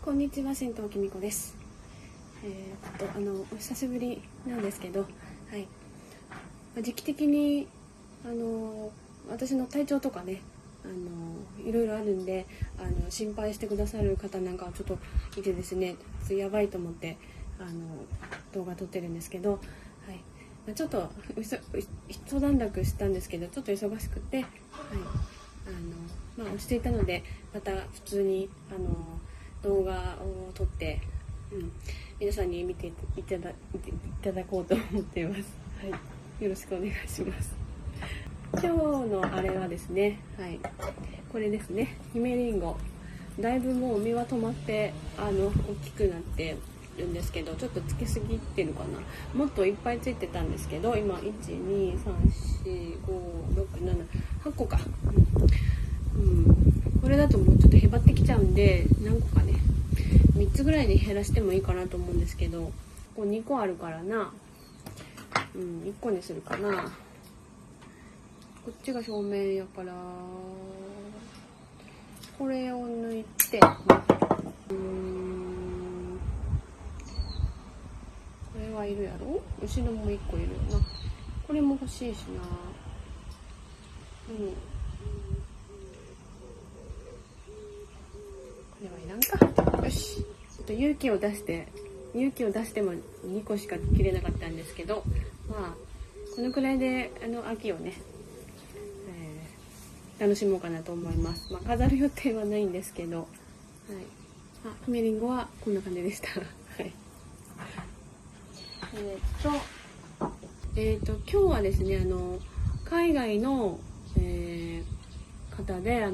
こんにちは、新藤きみこです。お久しぶりなんですけど、はい、時期的に私の体調とかね、いろいろあるんで、心配してくださる方なんかちょっといてですね、やばいと思って動画撮ってるんですけど、はい、ちょっと一段落したんですけど、ちょっと忙しくて、はい、落ち着いたので、また普通に動画を撮って、皆さんに見ていただこうと思っています。はい、よろしくお願いします。今日のあれはですね、はい、これですね、姫りんご。だいぶもう実は止まって大きくなってるんですけど、ちょっとつけすぎてるかな。もっといっぱいついてたんですけど、今1234567 8個か。これだともうちょっとへばってきちゃうんで、何個かね、3つぐらいに減らしてもいいかなと思うんですけど、こう2個あるからな、1個にするかな。こっちが表面やから、これを抜いて、これはいるやろ。後ろも1個いるよな。これも欲しいしな。これはいらんか。よし。ちょっと勇気を出しても2個しか切れなかったんですけど、まあこのくらいで秋をね、楽しもうかなと思います。飾る予定はないんですけど、はい。姫りんごはこんな感じでした。はい。今日はですね、海外の、方で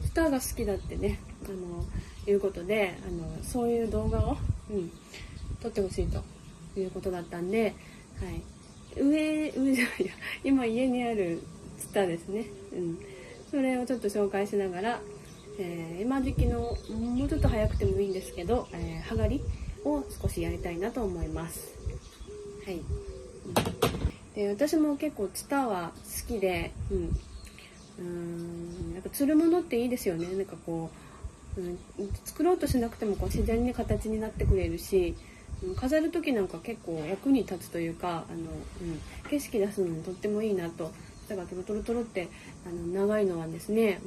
ツタが好きだってね、いうことでそういう動画を、撮ってほしいということだったんで、はい、上じゃないや、今家にあるツタですね、それをちょっと紹介しながら、今時期のもうちょっと早くてもいいんですけど、葉刈りを少しやりたいなと思います。はい。で、私も結構ツタは好きで、やっぱ釣るものっていいですよね。なんかこう、作ろうとしなくてもこう自然に形になってくれるし、飾る時なんか結構役に立つというか、景色出すのにとってもいいなと。だからトロトロトロって長いのはですね、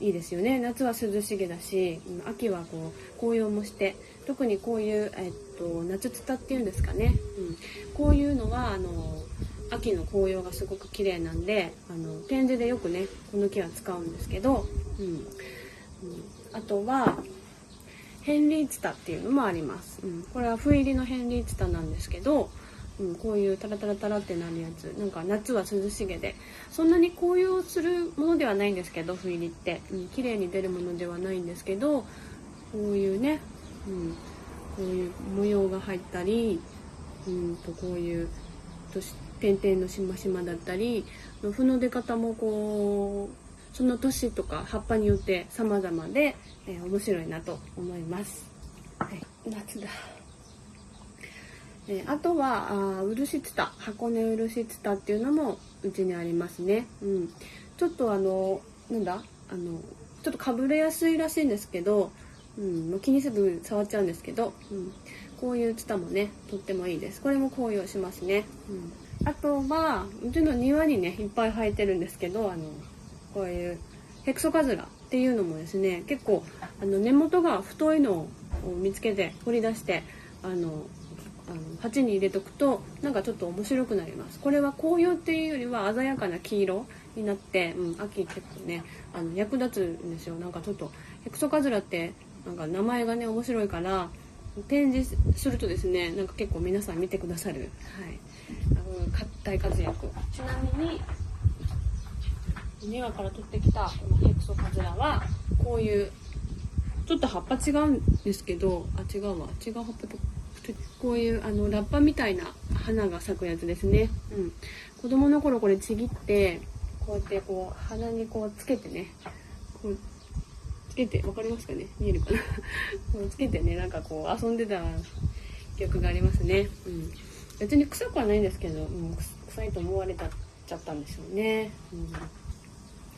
いいですよね。夏は涼しげだし、秋はこう紅葉もして、特にこういう、夏ツタっていうんですかね、こういうのは秋の紅葉がすごく綺麗なんで、展示でよくねこの木は使うんですけど、あとはヘンリーツタっていうのもあります。これは斑入りのヘンリーツタなんですけど、こういうタラタラタラってなるやつ、なんか夏は涼しげで、そんなに紅葉するものではないんですけど、斑入りって、綺麗に出るものではないんですけど、こういうね、こういう模様が入ったり、こういう点々のしましまだったり、斑の出方もこうその年とか葉っぱによって様々で、面白いなと思います。はい、夏だ。あとは漆ツタ、箱根漆ツタっていうのもうちにありますね。ちょっとちょっとかぶれやすいらしいんですけど、もう気にせず触っちゃうんですけど、こういうツタもねとってもいいです。これも紅葉しますね。あとはうちの庭にねいっぱい生えてるんですけど、こういうヘクソカズラっていうのもですね、結構根元が太いのを見つけて掘り出して鉢に入れとくとなんかちょっと面白くなります。これは紅葉っていうよりは鮮やかな黄色になって、秋結構ね役立つんですよ。なんかちょっとヘクソカズラってなんか名前がね面白いから展示するとですね、なんか結構皆さん見てくださる、大活躍。ちなみに庭から取ってきたこのヘクソカズラはこういうちょっと葉っぱ違うんですけど、違う葉っぱとこういうラッパみたいな花が咲くやつですね。子供の頃これちぎってこうやってこう鼻にこうつけてね、こうつけて、わかりますかね、見えるかなつけてね、なんかこう遊んでた記憶がありますね。別に臭くはないんですけど、臭いと思われちゃったんですよね。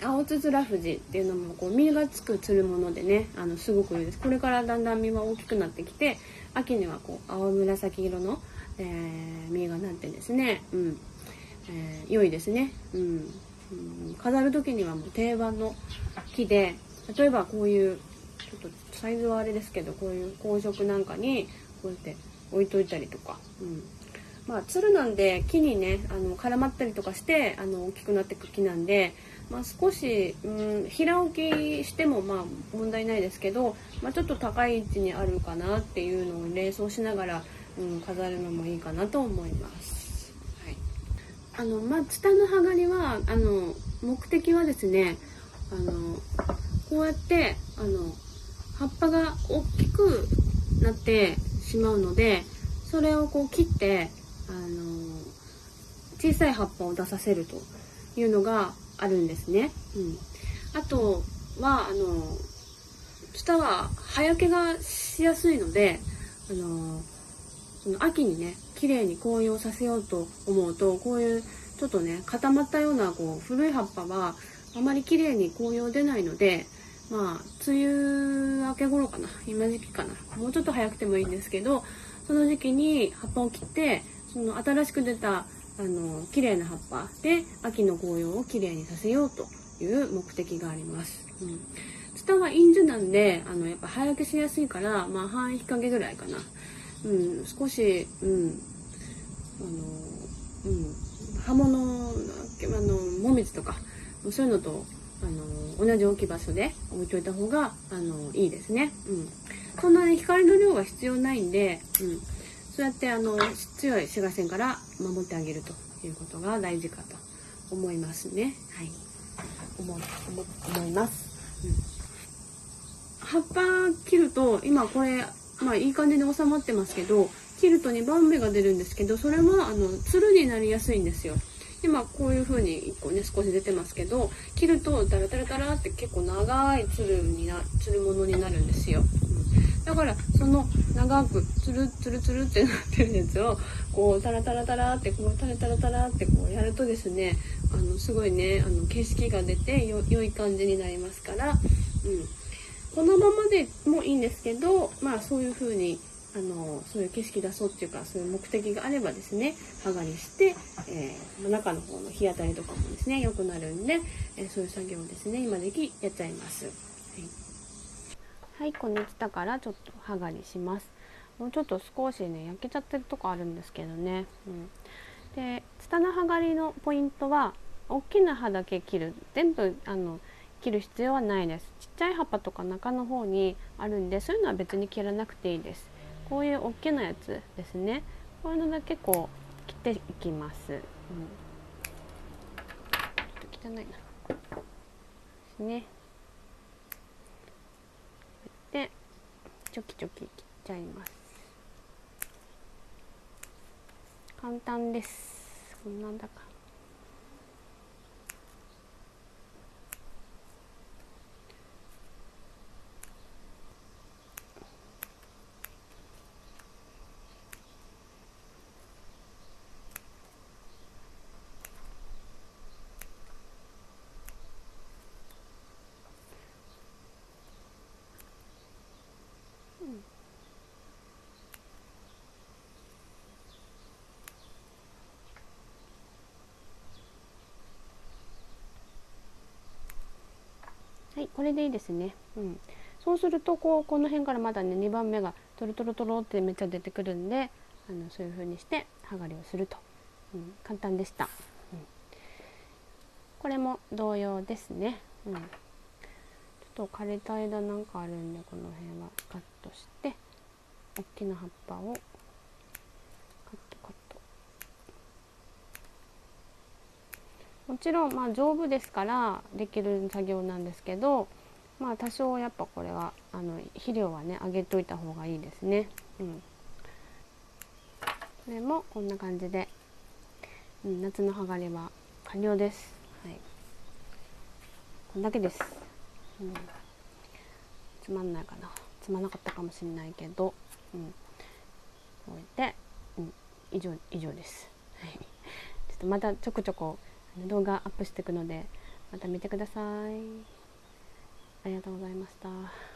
青つづらふじっていうのもこう実がつくつるものでね、すごくいいです。これからだんだん実は大きくなってきて、秋にはこう青紫色の、実がなってですね、良いですね。飾る時にはもう定番の木で、例えばこういうちょっとサイズはあれですけど、こういう紅色なんかにこうやって置いといたりとか、つるなんで木にね絡まったりとかして大きくなっていく木なんで、少し、平置きしても問題ないですけど、ちょっと高い位置にあるかなっていうのを連想しながら、飾るのもいいかなと思います。はい、ツタの葉刈りは目的はですね、こうやって葉っぱが大きくなってしまうので、それをこう切って小さい葉っぱを出させるというのがあるんですね。あとはツタは葉焼けがしやすいので、その秋にね綺麗に紅葉させようと思うと、こういうちょっとね固まったようなこう古い葉っぱはあまり綺麗に紅葉出ないので、梅雨明け頃かな、今時期かな、もうちょっと早くてもいいんですけど、その時期に葉っぱを切って、その新しく出た綺麗な葉っぱで秋の紅葉を綺麗にさせようという目的があります。ツタは陰樹なんでやっぱ葉焼けしやすいから、半日陰ぐらいかな。少し、葉物もみじとかそういうのと同じ置き場所で置いといた方がいいですね。そんなに光の量が必要ないんで、そうやって強い紫外線から守ってあげるということが大事かと思いますね。はい、思います。葉っぱ切ると今これいい感じに収まってますけど、切ると2番目が出るんですけど、それはつるになりやすいんですよ。今こういう風に1個ね少し出てますけど、切るとダラダラダラって結構長いつるものになるんですよ。だからその長くつるつるつるってなってるやつをこうタラタラタラってこうタラタラタラってこうやるとですね、すごいね景色が出て良い感じになりますから、このままでもいいんですけど、そういう風にそういう景色出そうっていうか、そういう目的があればですね、葉刈りして、中の方の日当たりとかもですね良くなるんで、そういう作業をですね今できやっちゃいます。はい、このツタからちょっと葉刈りします。もうちょっと少しね焼けちゃってるとこあるんですけどね。でツタの葉刈りのポイントは、大きな葉だけ切る、全部切る必要はないです。ちっちゃい葉っぱとか中の方にあるんで、そういうのは別に切らなくていいです。こういう大きなやつですね、こういうのだけこう切っていきます。ちょっと汚いなですね。でチョキチョキ切っちゃいます。簡単です。こんなんだか。はい、これでいいですね。そうするとこの辺からまだね2番目がトロトロトロってめっちゃ出てくるんで、そういう風にして葉刈りをすると、簡単でした。これも同様ですね。ちょっと枯れた枝なんかあるんで、この辺はカットして、大きな葉っぱをカット。もちろん丈夫ですからできる作業なんですけど、多少やっぱこれは肥料はねあげといた方がいいですね。これもこんな感じで、夏の葉刈りは完了です。はい、こんだけです。つまんないかな、つまんなかったかもしれないけど、こうやって、以上です。ちょっとまたちょこちょこ動画アップしていくので、また見てください。ありがとうございました。